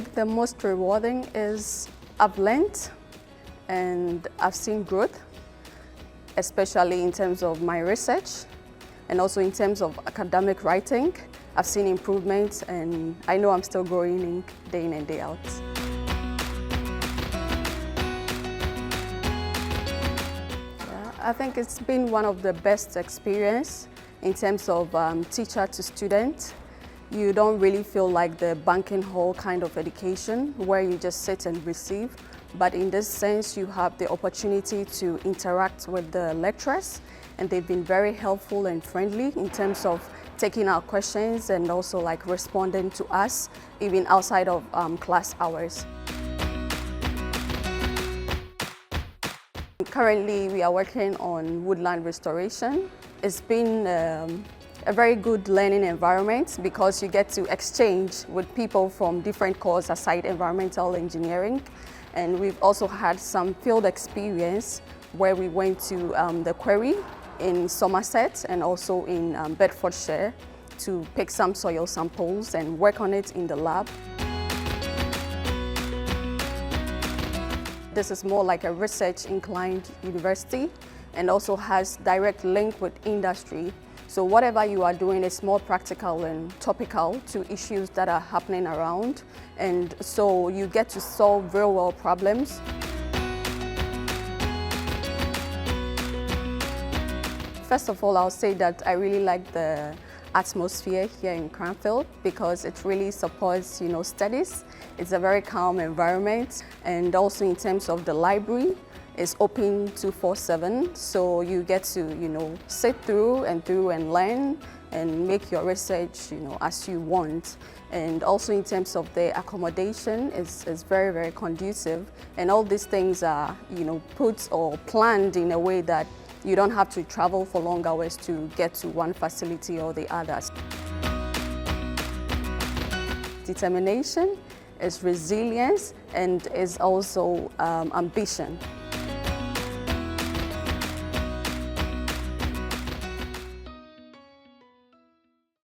think the most rewarding is I've learned and I've seen growth, especially in terms of my research and also in terms of academic writing. I've seen improvements and I know I'm still growing day in and day out. I think it's been one of the best experience in terms of teacher to student. You don't really feel like the banking hall kind of education where you just sit and receive, but in this sense you have the opportunity to interact with the lecturers, and they've been very helpful and friendly in terms of taking our questions and also like responding to us even outside of class hours. Currently, we are working on woodland restoration. It's been a very good learning environment because you get to exchange with people from different courses aside environmental engineering. And we've also had some field experience where we went to the quarry in Somerset and also in Bedfordshire to pick some soil samples and work on it in the lab. This is more like a research-inclined university and also has direct link with industry. So whatever you are doing is more practical and topical to issues that are happening around. And so you get to solve real-world problems. First of all, I'll say that I really like the atmosphere here in Cranfield because it really supports, studies. It's a very calm environment, and also in terms of the library, it's open 24/7, so you get to, sit through and learn and make your research, as you want. And also in terms of the accommodation, it's very, very conducive, and all these things are, put or planned in a way that you don't have to travel for long hours to get to one facility or the others. Determination is resilience and is also ambition.